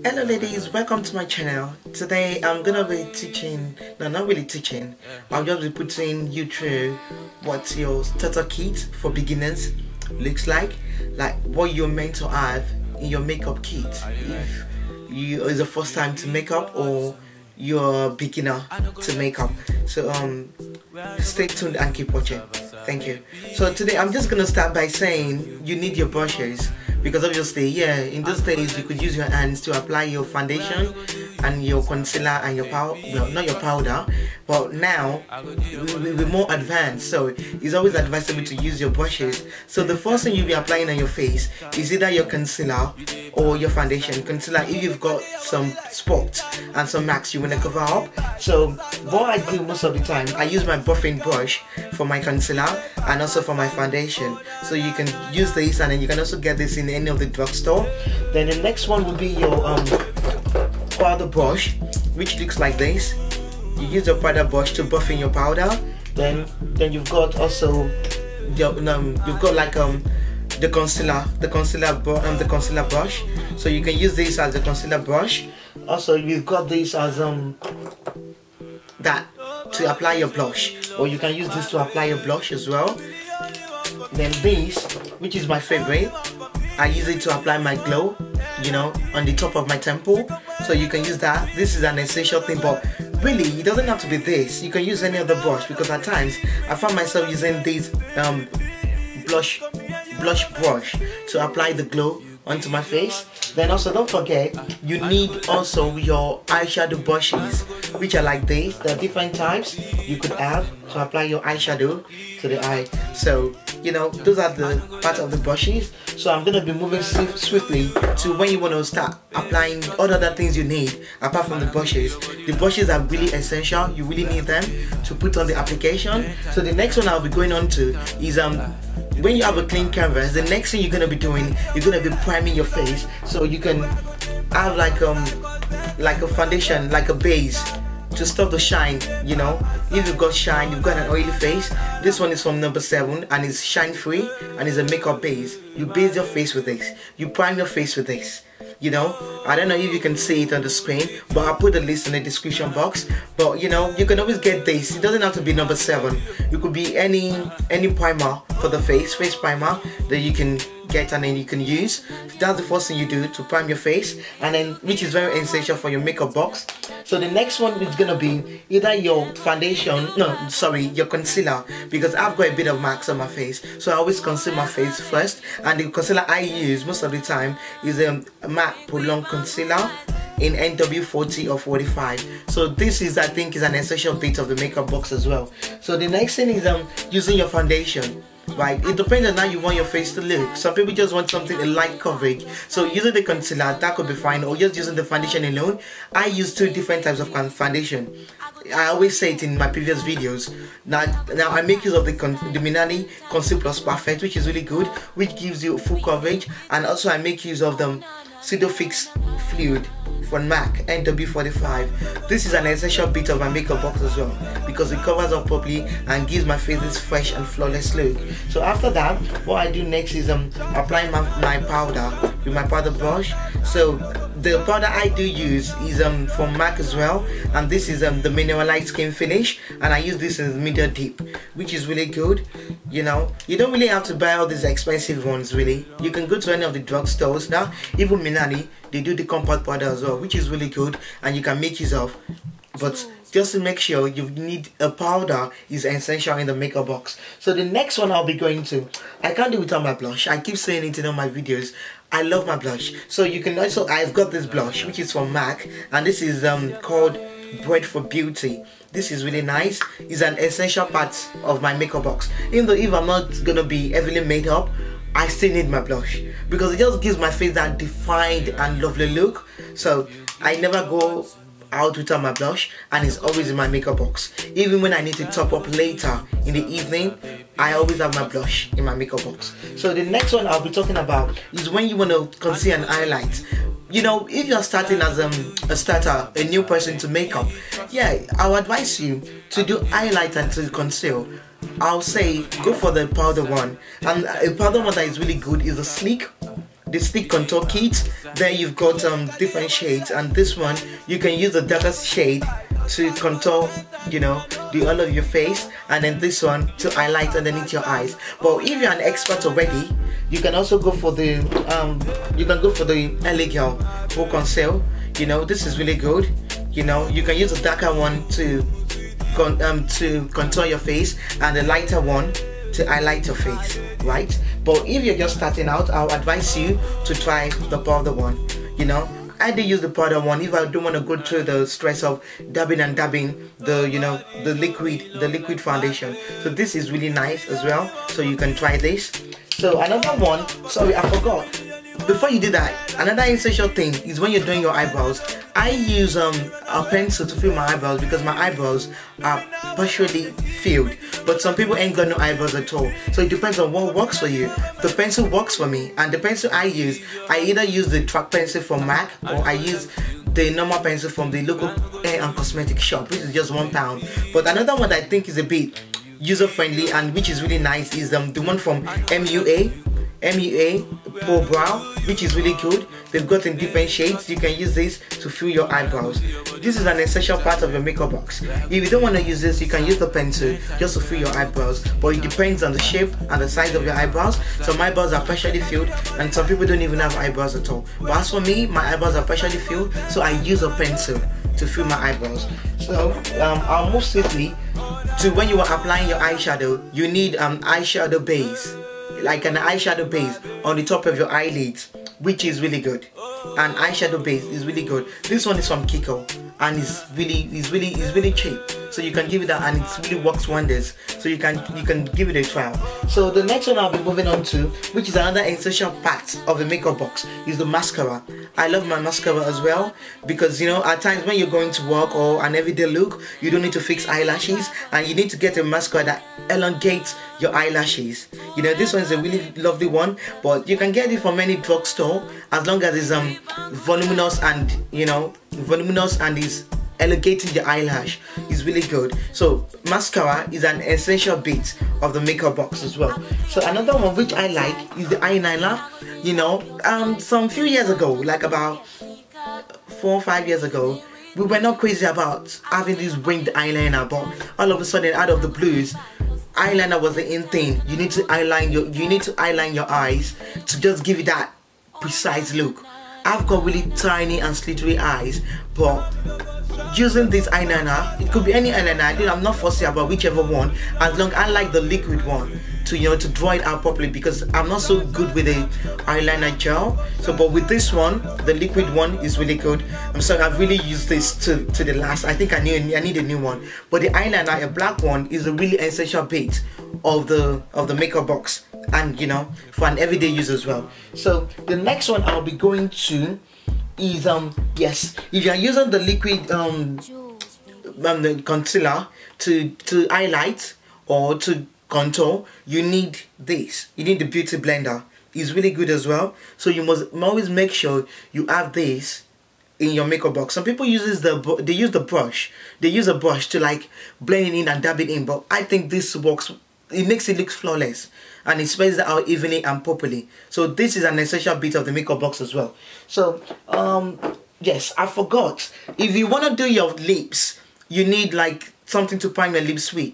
Hello ladies, welcome to my channel. Today I'm gonna be teaching, no, not really teaching, I'll just be putting you through what your starter kit for beginners looks like what you're meant to have in your makeup kit if you is the first time to makeup or you're a beginner to makeup. So stay tuned and keep watching. Thank you. So today I'm just gonna start by saying you need your brushes, because obviously, yeah, in those days you could use your hands to apply your foundation and your concealer and your powder, well, not your powder, but now we're more advanced, so it's always advisable to use your brushes. So the first thing you'll be applying on your face is either your concealer or your foundation. Concealer if you've got some spots and some marks you want to cover up. So what I do most of the time, I use my buffing brush for my concealer and also for my foundation. So you can use this, and then you can also get this in any of the drugstore. Then the next one will be your powder brush, which looks like this. You use your powder brush to buff in your powder. Then you've got also your, you've got like the concealer brush. So you can use this as a concealer brush. Also you've got this as that to apply your blush, or you can use this to apply your blush as well. Then this, which is my favorite, I use it to apply my glow, you know, on the top of my temple. So you can use that. This is an essential thing, but really it doesn't have to be this. You can use any other brush, because at times I found myself using this blush brush to apply the glow onto my face. Then also don't forget, you need also your eyeshadow brushes, which are like this. There are different types you could have to apply your eyeshadow to the eye. So you know, those are the part of the brushes. So I'm gonna be moving swiftly to when you want to start applying all other things you need apart from the brushes. The brushes are really essential. You really need them to put on the application. So the next one I'll be going on to is when you have a clean canvas, the next thing you're gonna be doing, you're gonna be priming your face, so you can have like a foundation, like a base to stop the shine. You know, if you've got shine, you've got an oily face, this one is from number 7 and it's shine free and it's a makeup base. You base your face with this, you prime your face with this. You know, I don't know if you can see it on the screen, but I'll put the list in the description box. But you know, you can always get this. It doesn't have to be number 7. It could be any primer for the face primer that you can get and then you can use. That's the first thing you do to prime your face, and then which is very essential for your makeup box. So the next one is gonna be either your foundation, your concealer, because I've got a bit of marks on my face, so I always conceal my face first. And the concealer I use most of the time is a matte prolonged concealer in NW40 or 45. So this is, I think, is an essential bit of the makeup box as well. So the next thing is using your foundation. Right, it depends on how you want your face to look. Some people just want something a light coverage, so using the concealer, that could be fine, or just using the foundation alone. I use 2 different types of foundation. I always say it in my previous videos. Now I make use of the Milani Conceal Plus Perfect, which is really good, which gives you full coverage, and also I make use of the Pseudo Fix Fluid from MAC NW45. This is an essential bit of my makeup box as well, because it covers up properly and gives my face this fresh and flawless look. So after that, what I do next is applying my powder with my powder brush. So the powder I do use is from MAC as well, and this is the Mineralized Skin Finish, and I use this in the Medium Deep, which is really good. You know, you don't really have to buy all these expensive ones really. You can go to any of the drugstores now. Even Milani, they do the compact powder as well, which is really good and you can make use of. But just to make sure, you need a powder is essential in the makeup box. So the next one I'll be going to, I can't do without my blush. I keep saying it in all my videos. I love my blush. So you can also, I've got this blush which is from MAC, and this is called Bread for Beauty. This is really nice. It's an essential part of my makeup box. Even though if I'm not gonna be heavily made up, I still need my blush, because it just gives my face that defined and lovely look. So I never go out without my blush, and it's always in my makeup box. Even when I need to top up later in the evening, I always have my blush in my makeup box. So the next one I'll be talking about is when you want to conceal and highlight. You know, if you're starting as a starter, a new person to makeup, yeah, I'll advise you to do highlight and to conceal. I'll say go for the powder one, and a powder one that is really good is the Sleek the stick contour kit. There you've got different shades, and this one you can use the darkest shade to contour, you know, the all of your face, and then this one to highlight underneath your eyes. But if you're an expert already, you can also go for the LA Girl who conceal. You know, this is really good. You know, you can use a darker one to contour your face and a lighter one to highlight your face, right? But if you're just starting out, I'll advise you to try the powder one. You know, I do use the powder one if I don't want to go through the stress of dabbing the, you know, the liquid foundation. So this is really nice as well, so you can try this. So another one, sorry, I forgot. Before you do that, another essential thing is when you're doing your eyebrows, I use a pencil to fill my eyebrows because my eyebrows are partially filled, but some people ain't got no eyebrows at all. So it depends on what works for you. The pencil works for me, and the pencil I use, I either use the track pencil from MAC, or I use the normal pencil from the local hair and cosmetic shop, which is just £1. But another one that I think is a bit user friendly and which is really nice is the one from MUA Pro Brow, which is really good. They've got in different shades. You can use this to fill your eyebrows. This is an essential part of your makeup box. If you don't want to use this, you can use the pencil just to fill your eyebrows, but it depends on the shape and the size of your eyebrows. Some eyebrows are partially filled and some people don't even have eyebrows at all. But as for me, my eyebrows are partially filled, so I use a pencil to fill my eyebrows. So I'll move swiftly to when you are applying your eyeshadow. You need eyeshadow base, like an eyeshadow base on the top of your eyelids, which is really good. An eyeshadow base is really good. This one is from Kiko and it's really cheap, so you can give it that, and it really works wonders. So you can give it a trial. So the next one I'll be moving on to, which is another essential part of the makeup box, is the mascara. I love my mascara as well because, you know, at times when you're going to work or an everyday look, you don't need to fix eyelashes and you need to get a mascara that elongates your eyelashes. You know, this one is a really lovely one, but you can get it from any drugstore as long as it's voluminous and, you know, voluminous and is elongating the eyelash. Is really good. So mascara is an essential bit of the makeup box as well. So another one which I like is the eyeliner. You know, some few years ago, like about 4 or 5 years ago, we were not crazy about having this winged eyeliner, but all of a sudden, out of the blues, eyeliner was the in thing. You need to eyeliner your eyes to just give it that precise look. I've got really tiny and slittery eyes, but using this eyeliner, it could be any eyeliner, I'm not fussy about whichever one, as long as I like the liquid one to, you know, to draw it out properly, because I'm not so good with the eyeliner gel. So but with this one, the liquid one is really good. I'm sorry, I've really used this to the last. I think I need a new one. But the eyeliner, a black one, is a really essential bit of the makeup box, and, you know, for an everyday use as well. So the next one I'll be going to is yes, if you are using the liquid the concealer to highlight or to contour, you need this. You need the beauty blender. It's really good as well. So you must always make sure you have this in your makeup box. Some people use they use the brush. They use a brush to like blend it in and dab it in, but I think this works. It makes it look flawless and it spreads it out evenly and properly. So this is an essential bit of the makeup box as well. So yes, I forgot, if you want to do your lips, you need like something to prime your lips with.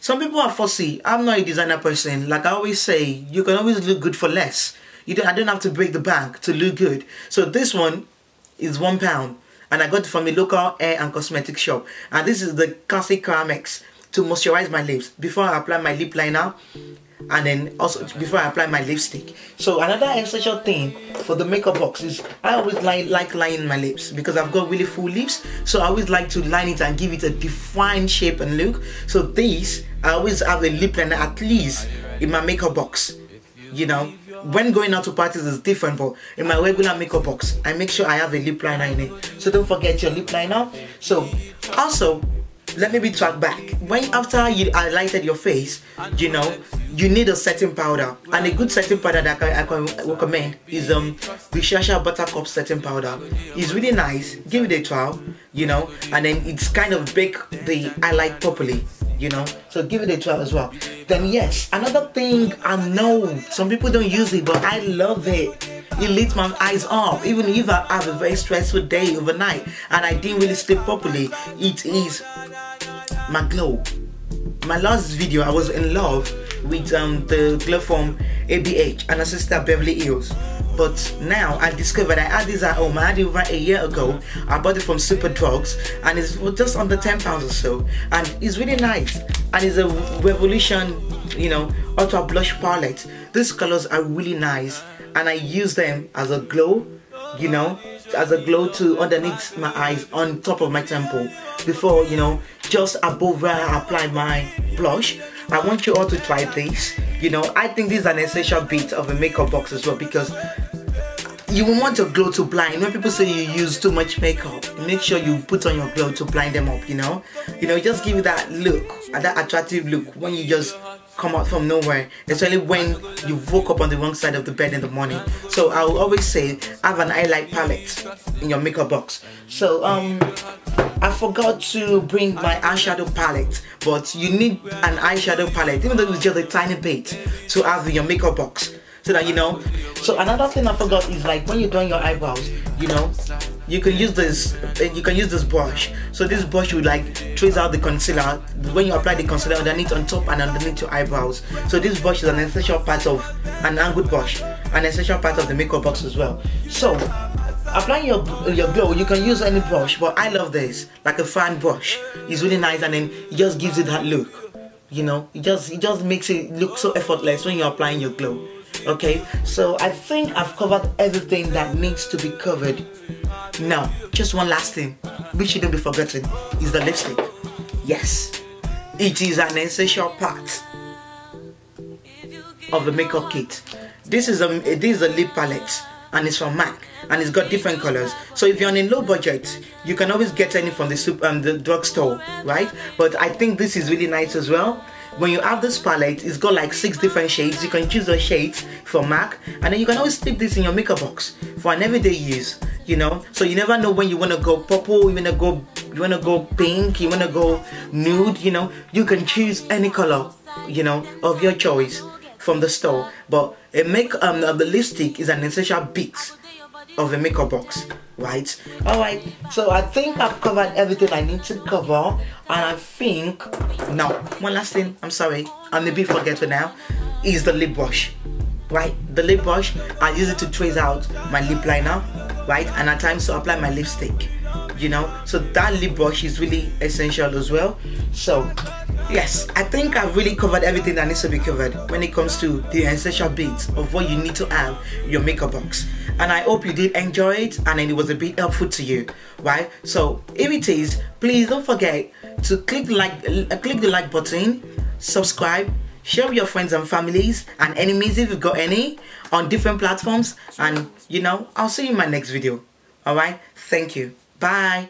Some people are fussy. I'm not a designer person. Like I always say, you can always look good for less. I don't have to break the bank to look good. So this one is £1 and I got it from a local hair and cosmetic shop, and this is the classic Creme to moisturize my lips before I apply my lip liner, and then also before I apply my lipstick. So another essential thing for the makeup box is I always like lining my lips because I've got really full lips. So I always like to line it and give it a defined shape and look. So this, I always have a lip liner at least in my makeup box. You know, when going out to parties is different, but in my regular makeup box, I make sure I have a lip liner in it. So don't forget your lip liner. So also, let me track back. When after you highlighted your face, you know, you need a setting powder, and a good setting powder that I can recommend is the Sascha Buttercup setting powder. It's really nice. Give it a trial, you know, and then it's kind of bake the highlight properly, you know. So give it a trial as well. Then yes, another thing, I know some people don't use it, but I love it. It lit my eyes up. Even if I have a very stressful day overnight and I didn't really sleep properly, it is my glow. My last video, I was in love with the glow from ABH and sister Beverly Hills. But now I discovered I had this at home. I had it over a year ago. I bought it from Super Drugs and it's just under £10 or so. And it's really nice. And it's a Revolution, you know, Ultra Blush palette. These colors are really nice. And I use them as a glow, you know, as a glow to underneath my eyes, on top of my temple. Before, you know, just above where I apply my blush. I want you all to try this. You know, I think this is an essential bit of a makeup box as well, because you will want your glow to blind. When people say you use too much makeup, make sure you put on your glow to blind them up, you know. Just give you that look, that attractive look when you just come out from nowhere, especially when you woke up on the wrong side of the bed in the morning. So I will always say, have an eyeliner palette in your makeup box. So I forgot to bring my eyeshadow palette, but you need an eyeshadow palette, even though it's just a tiny bit, to have in your makeup box, so that you know. So another thing I forgot is, like, when you're doing your eyebrows, you know, you can use this brush. So this brush will like trace out the concealer when you apply the concealer underneath, on top and underneath your eyebrows. So this brush is an essential part of an angled brush, an essential part of the makeup box as well. So applying your glow, you can use any brush, but I love this, like a fan brush. It's really nice, and then it just gives it that look, you know. It just makes it look so effortless when you're applying your glow. Okay, so I think I've covered everything that needs to be covered. Now, just one last thing, which shouldn't be forgotten, is the lipstick. Yes, it is an essential part of the makeup kit. This is a lip palette, and it's from MAC, and it's got different colors. So if you're on a low budget, you can always get any from the drugstore, right? But I think this is really nice as well. When you have this palette, it's got like 6 different shades. You can choose the shades from MAC, and then you can always stick this in your makeup box for an everyday use, you know. So you never know when you want to go purple, you want to go pink, you want to go nude, you know. You can choose any color, you know, of your choice from the store. But the lipstick is an essential bit of the makeup box, right? Alright, so I think I've covered everything I need to cover, and I think now one last thing, I'm sorry, I maybe forget it now, is the lip brush, right? The lip brush, I use it to trace out my lip liner, right? And at times to apply my lipstick, you know. So that lip brush is really essential as well. So yes, I think I've really covered everything that needs to be covered when it comes to the essential bits of what you need to have in your makeup box. And I hope you did enjoy it, and it was a bit helpful to you, right? So if it is, please don't forget to click the like button, subscribe, share with your friends and families and enemies if you've got any on different platforms, and you know, I'll see you in my next video. Alright, thank you, bye.